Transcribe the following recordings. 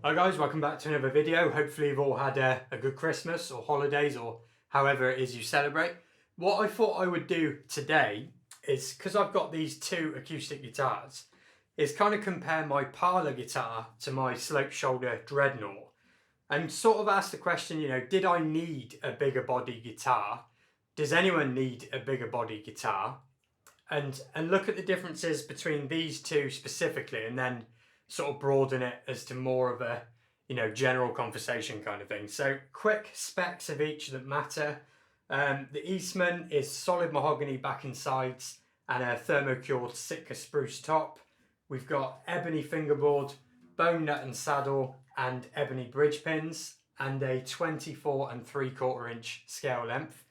Hi guys, welcome back to another video. Hopefully you've all had a good Christmas or holidays or however it is you celebrate. What I thought I would do today is, because I've got these two acoustic guitars, is kind of compare my Parlour guitar to my slope shoulder Dreadnought and sort of ask the question, did I need a bigger body guitar? Does anyone need a bigger body guitar? And look at the differences between these two specifically, and then sort of broaden it as to more of a general conversation kind of thing. So quick specs of each that matter. The Eastman is solid mahogany back and sides and a thermocured Sitka spruce top. We've got ebony fingerboard, bone nut and saddle, and ebony bridge pins, and a 24 3/4 inch scale length.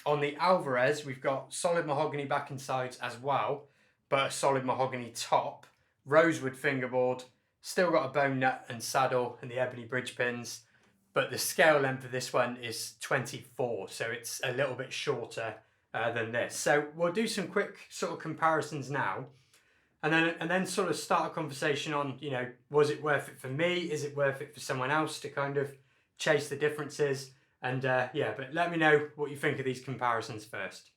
On the Alvarez, we've got solid mahogany back and sides as well, but a solid mahogany top, rosewood fingerboard, still got a bone nut and saddle and the ebony bridge pins, but the scale length of this one is 24, so it's a little bit shorter than this. So we'll do some quick sort of comparisons now, and then sort of start a conversation on, was it worth it for me? Is it worth it for someone else to kind of chase the differences? And yeah, but let me know what you think of these comparisons first.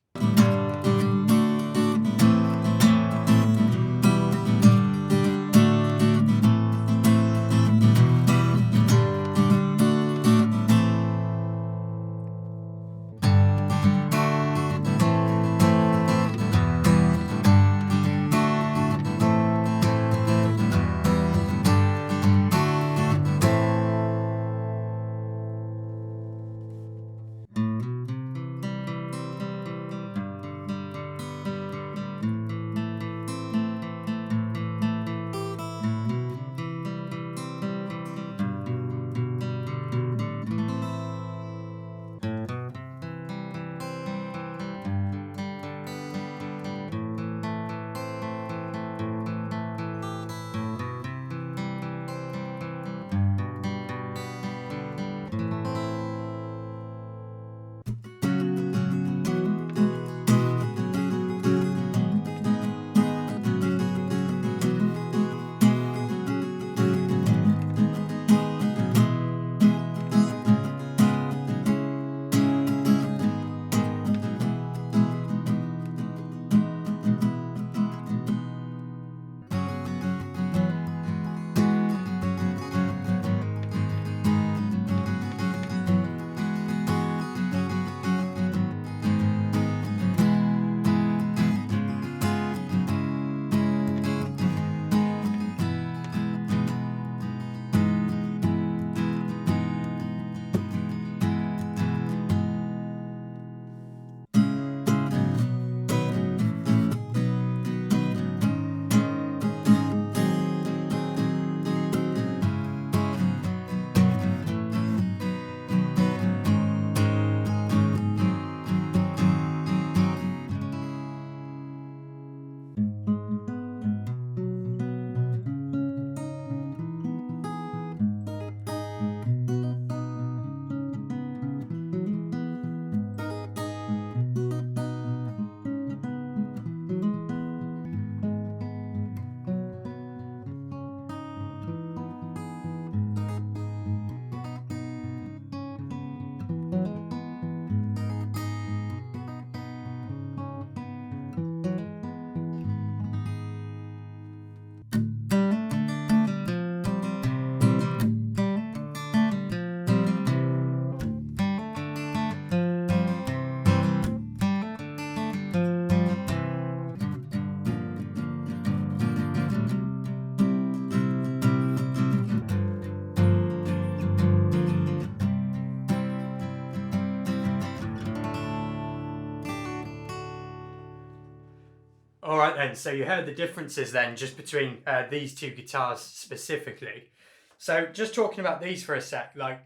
All right then, so you heard the differences then just between these two guitars specifically. So just talking about these for a sec, like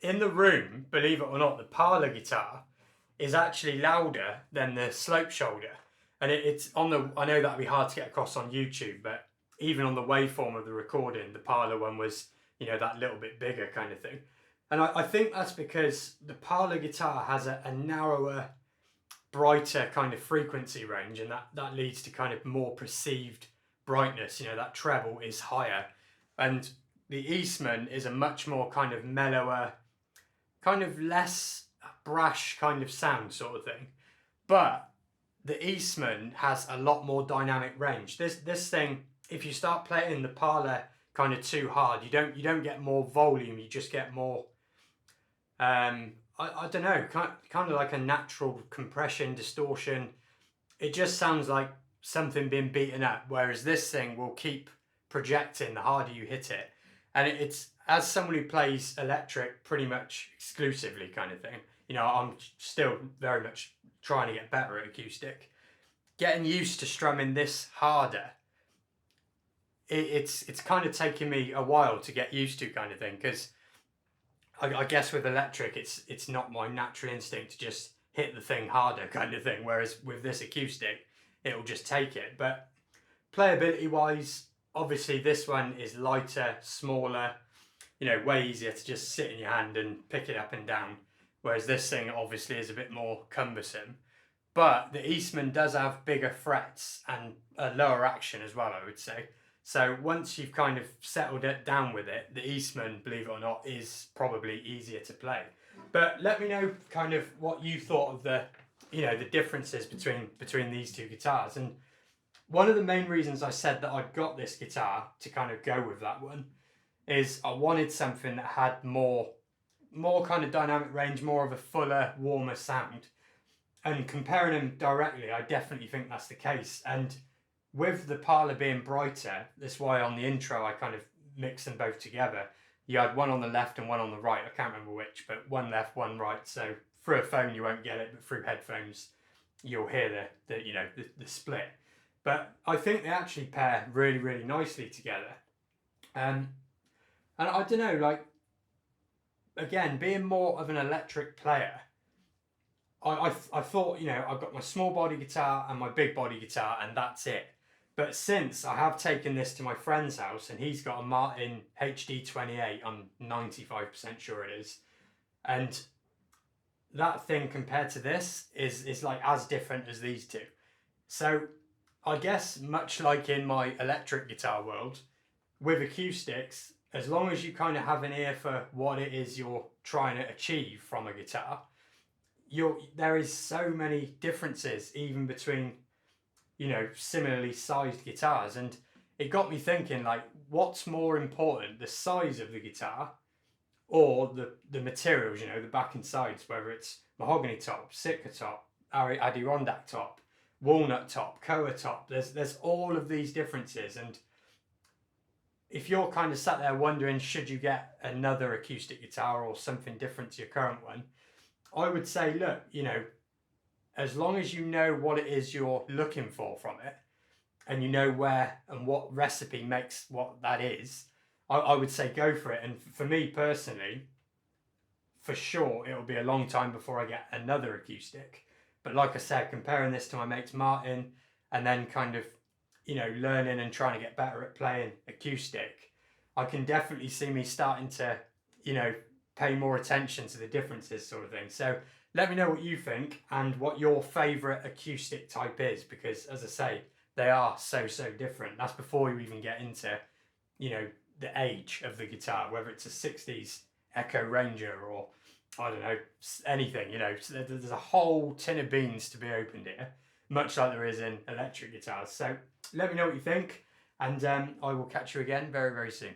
in the room, believe it or not, the Parlour guitar is actually louder than the slope shoulder. And it's on the, I know that'd be hard to get across on YouTube, but even on the waveform of the recording, the Parlour one was, that little bit bigger kind of thing. And I think that's because the Parlour guitar has a narrower, brighter kind of frequency range, and that leads to kind of more perceived brightness. That treble is higher. And the Eastman is a much more kind of mellower, kind of less brash kind of sound sort of thing. But the Eastman has a lot more dynamic range. This thing, if you start playing the Parlour kind of too hard, you don't get more volume, you just get more I don't know, kind of like a natural compression, distortion. It just sounds like something being beaten up, whereas this thing will keep projecting the harder you hit it. And it's, as someone who plays electric pretty much exclusively kind of thing, you know, I'm still very much trying to get better at acoustic. Getting used to strumming this harder, it's kind of taken me a while to get used to kind of thing, because I guess with electric, it's not my natural instinct to just hit the thing harder kind of thing, whereas with this acoustic, it'll just take it. But playability wise, obviously this one is lighter, smaller, you know, way easier to just sit in your hand and pick it up and down, whereas this thing obviously is a bit more cumbersome. But the Eastman does have bigger frets and a lower action as well, I would say. So once you've kind of settled it down with it, the Eastman, believe it or not, is probably easier to play. But let me know kind of what you thought of the, you know, the differences between these two guitars. And one of the main reasons I said that I got this guitar to kind of go with that one is I wanted something that had more kind of dynamic range, more of a fuller, warmer sound. And comparing them directly, I definitely think that's the case. And with the Parlour being brighter, that's why on the intro I kind of mixed them both together. You had one on the left and one on the right. I can't remember which, but one left, one right. So through a phone you won't get it, but through headphones you'll hear the split. But I think they actually pair really, really nicely together. And I don't know, like, again, being more of an electric player, I thought, you know, I've got my small body guitar and my big body guitar and that's it. But since I have taken this to my friend's house and he's got a Martin HD28, I'm 95% sure it is. And that thing compared to this is like as different as these two. So I guess much like in my electric guitar world, with acoustics, as long as you kind of have an ear for what it is you're trying to achieve from a guitar, there is so many differences even between, you know, similarly sized guitars. And it got me thinking, like, what's more important, the size of the guitar or the materials, you know, the back and sides, whether it's mahogany top, Sitka top, Adirondack top, walnut top, Koa top. There's all of these differences. And if you're kind of sat there wondering, should you get another acoustic guitar or something different to your current one, I would say, look, you know, as long as you know what it is you're looking for from it, and you know where and what recipe makes what that is, I would say go for it. And for me personally, for sure, it'll be a long time before I get another acoustic. But like I said, comparing this to my mate's Martin and then kind of, you know, learning and trying to get better at playing acoustic, I can definitely see me starting to, you know, pay more attention to the differences sort of thing. So let me know what you think and what your favourite acoustic type is, because as I say, they are so different. That's before you even get into, you know, the age of the guitar, whether it's a 60s Echo Ranger or, I don't know, anything, you know. So there's a whole tin of beans to be opened here, much like there is in electric guitars. So let me know what you think, and I will catch you again very, very soon.